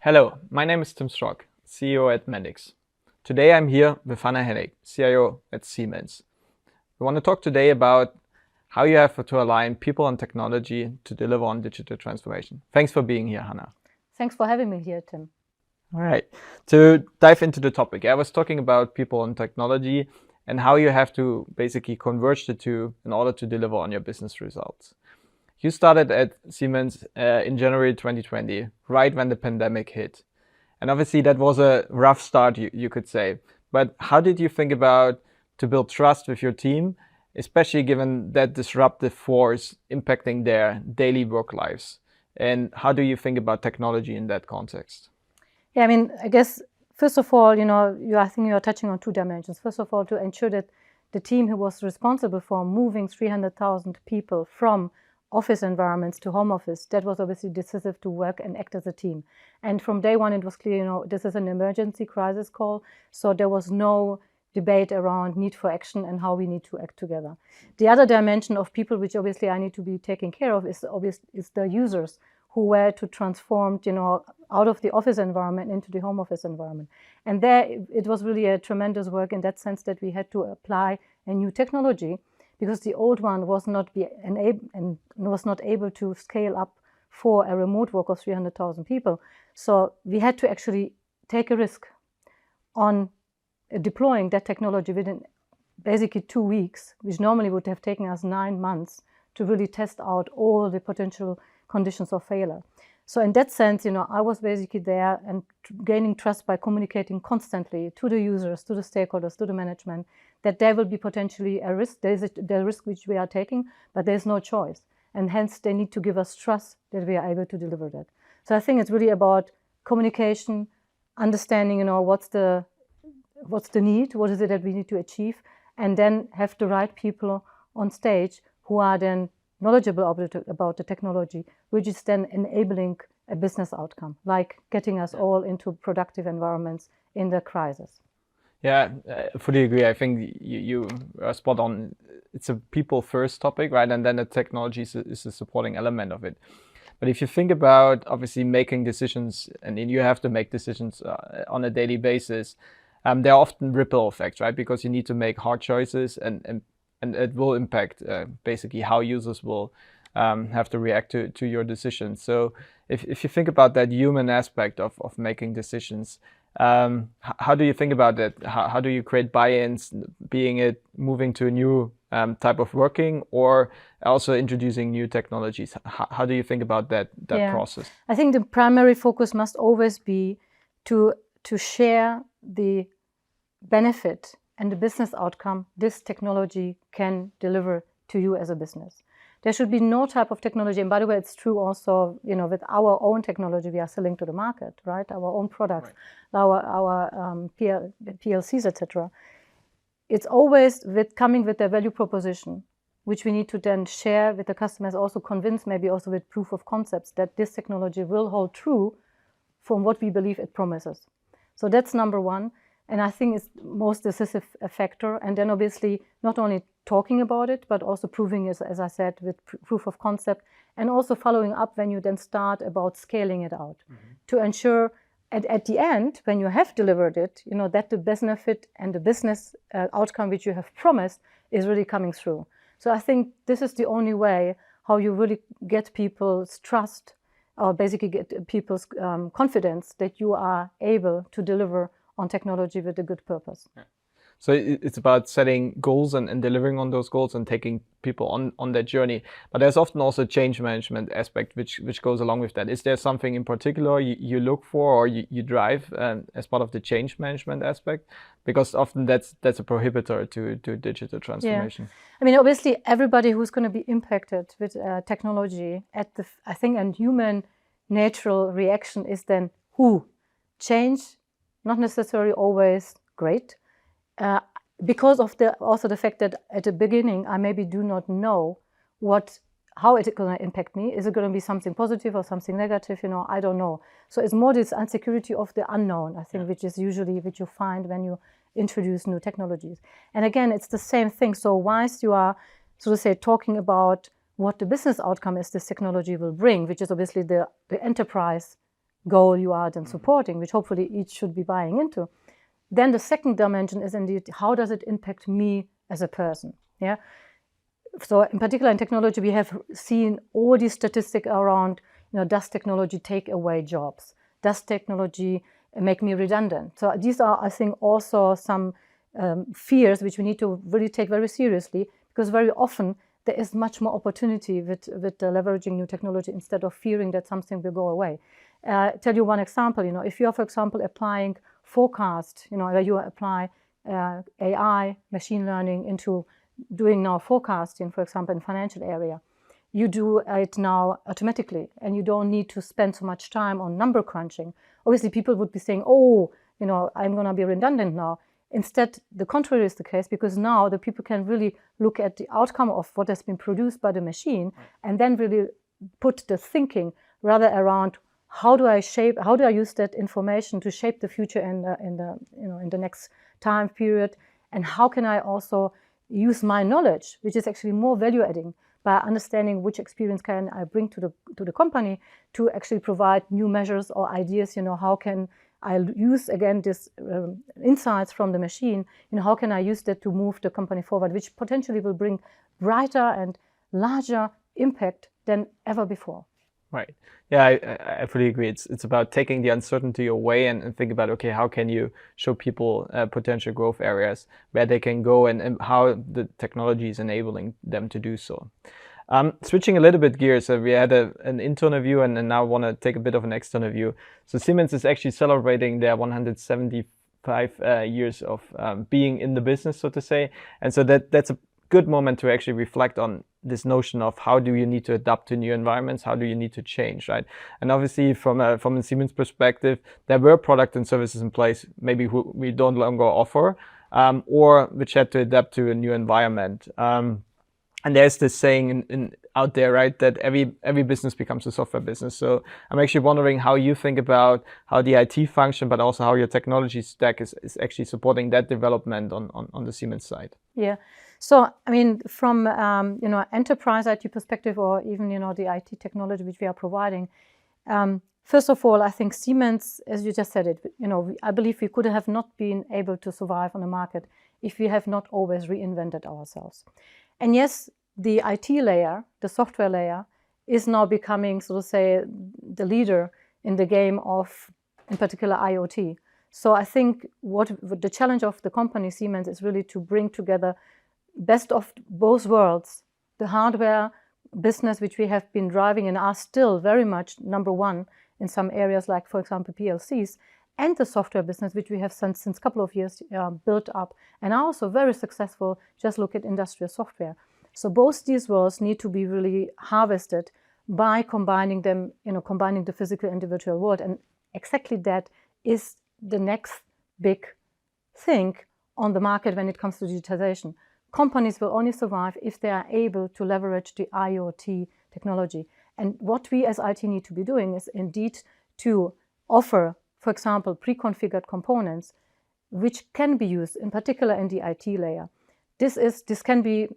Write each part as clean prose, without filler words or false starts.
Hello, my name is Tim Srock, CEO at Mendix. Today I'm here with Hanna Hennig, CIO at Siemens. We want to talk today about how you have to align people and technology to deliver on digital transformation. Thanks for being here, Hanna. Thanks for having me here, Tim. All right, to dive into the topic, I was talking about people and technology and how you have to basically converge the two in order to deliver on your business results. You started at Siemens in January 2020, right when the pandemic hit. And obviously that was a rough start, you could say. But how did you think about to build trust with your team, especially given that disruptive force impacting their daily work lives? And how do you think about technology in that context? Yeah, I guess, first of all, I think you're touching on two dimensions. First of all, to ensure that the team who was responsible for moving 300,000 people from office environments to home office, that was obviously decisive to work and act as a team. And from day one, it was clear, this is an emergency crisis call. So there was no debate around need for action and how we need to act together. The other dimension of people, which obviously I need to be taking care of, is the users who were to transform, out of the office environment into the home office environment. And there, it was really a tremendous work in that sense that we had to apply a new technology, because the old one was not able to scale up for a remote work of 300,000 people. So we had to actually take a risk on deploying that technology within basically 2 weeks, which normally would have taken us 9 months to really test out all the potential conditions of failure. So in that sense, I was basically there and gaining trust by communicating constantly to the users, to the stakeholders, to the management, that there will be potentially a risk. There is the risk which we are taking, but there's no choice. And hence, they need to give us trust that we are able to deliver that. So I think it's really about communication, understanding, what's the need, what is it that we need to achieve, and then have the right people on stage who are then knowledgeable about the technology, which is then enabling a business outcome, like getting us all into productive environments in the crisis. Yeah, I fully agree. I think you are spot on. It's a people first topic, right? And then the technology is a supporting element of it. But if you think about obviously making decisions, and you have to make decisions on a daily basis, there are often ripple effects, right? Because you need to make hard choices and it will impact basically how users will have to react to your decisions. So if you think about that human aspect of making decisions, how do you think about that? How do you create buy-ins, being it moving to a new type of working or also introducing new technologies? How do you think about that process? I think the primary focus must always be to share the benefit and the business outcome this technology can deliver to you as a business. There should be no type of technology, and by the way, it's true also, with our own technology we are selling to the market, right? Our own products, right. our PLCs, etc. It's always coming with a value proposition, which we need to then share with the customers, also convince, maybe also with proof of concepts, that this technology will hold true from what we believe it promises. So that's number one. And I think it's the most decisive factor. And then obviously not only talking about it, but also proving it, as I said, with proof of concept, and also following up when you then start about scaling it out to ensure at the end, when you have delivered it, that the benefit and the business outcome which you have promised is really coming through. So I think this is the only way how you really get people's trust, or basically get people's confidence that you are able to deliver on technology with a good purpose. Yeah. So it's about setting goals and delivering on those goals and taking people on that journey. But there's often also a change management aspect which goes along with that. Is there something in particular you look for or you drive as part of the change management aspect? Because often that's a prohibitor to digital transformation. Yeah. Obviously everybody who's going to be impacted with technology I think a human natural reaction is then change. Not necessarily always great, because of also the fact that at the beginning I maybe do not know how it is going to impact me. Is it going to be something positive or something negative? I don't know. So it's more this insecurity of the unknown, I think, which is usually what you find when you introduce new technologies. And again, it's the same thing. So whilst you are, so to say, talking about what the business outcome is this technology will bring, which is obviously the enterprise goal you are then supporting, which hopefully each should be buying into. Then the second dimension is indeed, how does it impact me as a person? Yeah. So in particular in technology, we have seen all these statistics around, does technology take away jobs? Does technology make me redundant? So these are, I think, also some fears which we need to really take very seriously, because very often there is much more opportunity with leveraging new technology instead of fearing that something will go away. Tell you one example, if you are, for example, applying forecast, where you apply AI, machine learning into doing now forecasting, for example, in financial area, you do it now automatically and you don't need to spend so much time on number crunching. Obviously, people would be saying, oh, I'm going to be redundant now. Instead, the contrary is the case, because now the people can really look at the outcome of what has been produced by the machine and then really put the thinking rather around how do I use that information to shape the future in the next time period, and how can I also use my knowledge, which is actually more value adding, by understanding which experience can I bring to the company to actually provide new measures or ideas. How can I use again this insights from the machine? How can I use that to move the company forward, which potentially will bring brighter and larger impact than ever before. Right. Yeah, I fully agree. It's about taking the uncertainty away and think about, okay, how can you show people potential growth areas where they can go and how the technology is enabling them to do so. Switching a little bit gears, we had an internal view and now want to take a bit of an external view. So Siemens is actually celebrating their 175 years of being in the business, so to say. And so that's a good moment to actually reflect on this notion of how do you need to adapt to new environments, how do you need to change, right? And obviously from a Siemens perspective, there were products and services in place maybe we don't longer offer, or which had to adapt to a new environment. And there's this saying out there, right, that every business becomes a software business. So I'm actually wondering how you think about how the IT function, but also how your technology stack is actually supporting that development on the Siemens side. Yeah. So, I mean, from, enterprise IT perspective, or even, the IT technology which we are providing, first of all, I think Siemens, as you just said it, I believe we could have not been able to survive on the market if we have not always reinvented ourselves. And yes, the IT layer, the software layer, is now becoming, so to say, the leader in the game of, in particular, IoT. So I think what the challenge of the company Siemens is really to bring together best of both worlds, the hardware business, which we have been driving and are still very much number one in some areas, like, for example, PLCs, and the software business, which we have since a couple of years built up and are also very successful. Just look at industrial software. So both these worlds need to be really harvested by combining them, combining the physical and the virtual world. And exactly that is the next big thing on the market when it comes to digitization. Companies will only survive if they are able to leverage the IoT technology. And what we as IT need to be doing is indeed to offer, for example, pre-configured components, which can be used in particular in the IT layer. This can be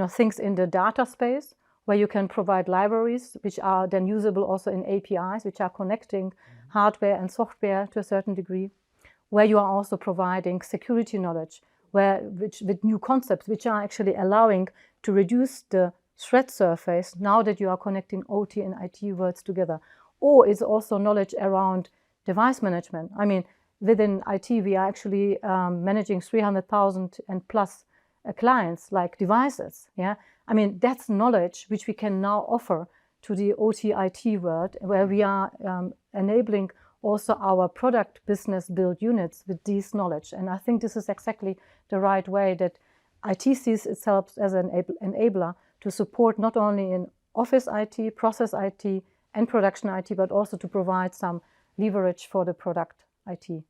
things in the data space, where you can provide libraries which are then usable also in APIs, which are connecting hardware and software to a certain degree, where you are also providing security knowledge, with new concepts which are actually allowing to reduce the threat surface now that you are connecting OT and IT worlds together. Or it's also knowledge around device management. I mean, within IT, we are actually managing 300,000 and plus clients, like devices. Yeah, I mean, that's knowledge which we can now offer to the OT IT world, where we are enabling also our product business build units with this knowledge. And I think this is exactly the right way that IT sees itself as an enabler to support not only in office IT, process IT, and production IT, but also to provide some leverage for the product IT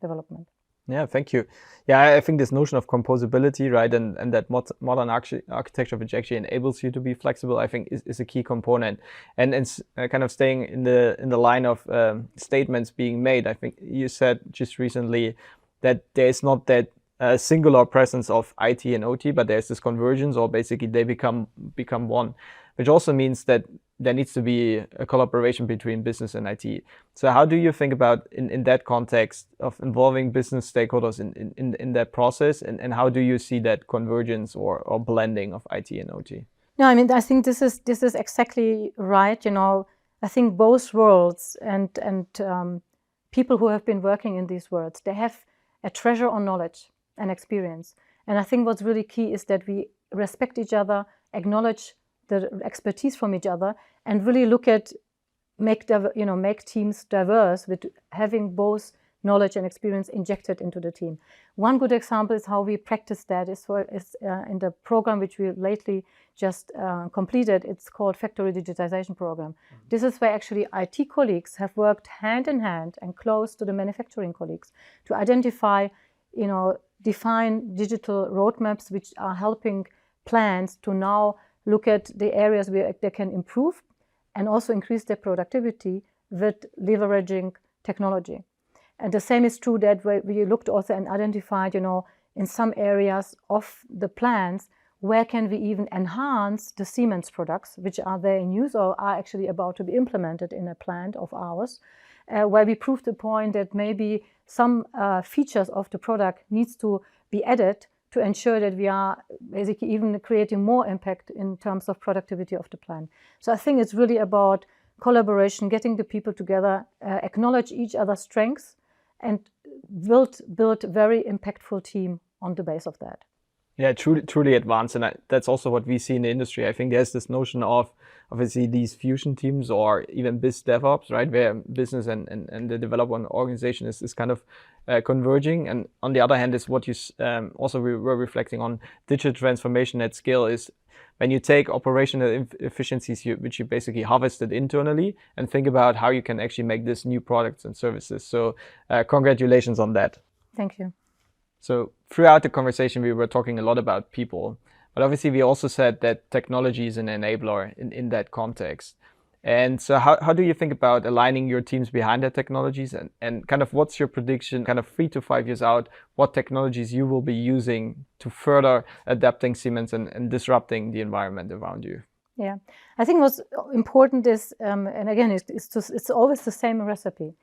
development. Yeah, thank you. Yeah, I think this notion of composability, right, and that modern architecture which actually enables you to be flexible, I think is a key component. And it's kind of staying in the line of statements being made. I think you said just recently that there is not that singular presence of IT and OT, but there's this convergence, or basically they become one, which also means that there needs to be a collaboration between business and IT. So how do you think about in that context of involving business stakeholders in that process, and how do you see that convergence or blending of IT and OT? No, I mean, I think this is exactly right. I think both worlds and people who have been working in these worlds, they have a treasure on knowledge and experience. And I think what's really key is that we respect each other, acknowledge the expertise from each other, and really look at make teams diverse with having both knowledge and experience injected into the team. One good example is how we practice that is in the program which we lately just completed. It's called Factory Digitization Program. Mm-hmm. This is where actually IT colleagues have worked hand in hand and close to the manufacturing colleagues to identify, define digital roadmaps which are helping plants to now look at the areas where they can improve and also increase their productivity with leveraging technology. And the same is true that we looked also and identified, in some areas of the plants, where can we even enhance the Siemens products, which are there in use or are actually about to be implemented in a plant of ours, where we proved the point that maybe some features of the product needs to be added to ensure that we are basically even creating more impact in terms of productivity of the plant. So I think it's really about collaboration, getting the people together, acknowledge each other's strengths, and build very impactful team on the base of that. Yeah, truly advanced, and that's also what we see in the industry. I think there's this notion of obviously these fusion teams or even biz DevOps, right, where business and the development organization is kind of converging. And on the other hand, is what you also were reflecting on digital transformation at scale is when you take operational efficiencies which you basically harvested internally and think about how you can actually make this new products and services. So congratulations on that. Thank you. So throughout the conversation, we were talking a lot about people, but obviously we also said that technology is an enabler in that context. And so how do you think about aligning your teams behind that technologies and kind of what's your prediction kind of 3 to 5 years out, what technologies you will be using to further adapting Siemens and disrupting the environment around you? Yeah, I think what's important is, and again, it's always the same recipe.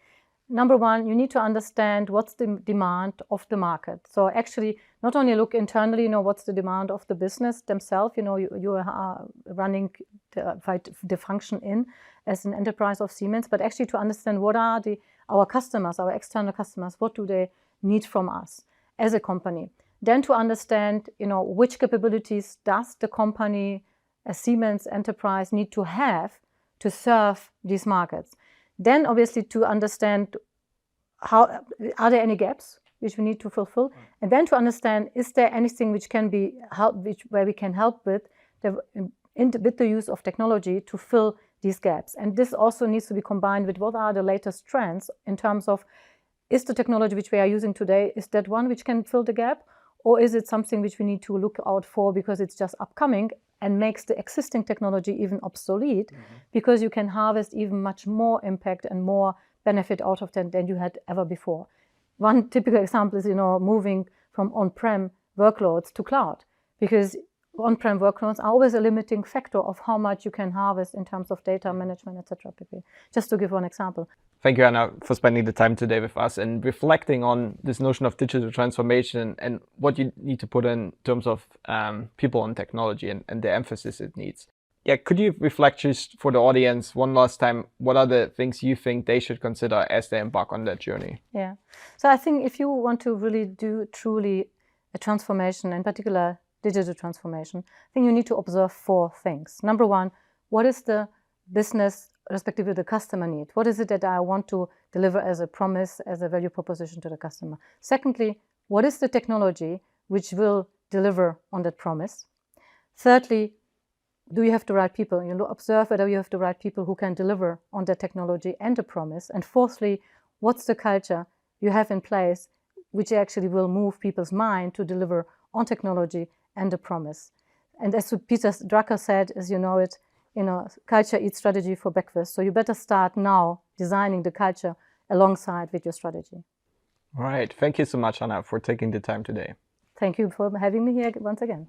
Number one, you need to understand what's the demand of the market. So actually, not only look internally, what's the demand of the business themselves. You are running the function in as an enterprise of Siemens, but actually to understand what are our customers, our external customers, what do they need from us as a company. Then to understand, which capabilities does the company, a Siemens enterprise, need to have to serve these markets. Then obviously to understand how are there any gaps which we need to fulfill, and then to understand is there anything which can be where we can help with the use of technology to fill these gaps. And this also needs to be combined with what are the latest trends in terms of is the technology which we are using today, is that one which can fill the gap, or is it something which we need to look out for because it's just upcoming and makes the existing technology even obsolete, because you can harvest even much more impact and more benefit out of them than you had ever before. One typical example is, moving from on-prem workloads to cloud, because on-prem workloads are always a limiting factor of how much you can harvest in terms of data management, etc. Just to give one example. Thank you, Hanna, for spending the time today with us and reflecting on this notion of digital transformation and what you need to put in terms of people and technology and the emphasis it needs. Yeah, could you reflect just for the audience one last time, what are the things you think they should consider as they embark on that journey? Yeah, so I think if you want to really do truly a transformation, in particular digital transformation, I think you need to observe 4 things. Number one, what is the business, respectively the customer need? What is it that I want to deliver as a promise, as a value proposition to the customer? Secondly, what is the technology which will deliver on that promise? Thirdly, do you have the right people? Observe whether you have the right people who can deliver on that technology and the promise. And fourthly, what's the culture you have in place which actually will move people's mind to deliver on technology and the promise? And as Peter Drucker said, as you know it, culture eats strategy for breakfast. So you better start now designing the culture alongside with your strategy. All right. Thank you so much, Hanna, for taking the time today. Thank you for having me here once again.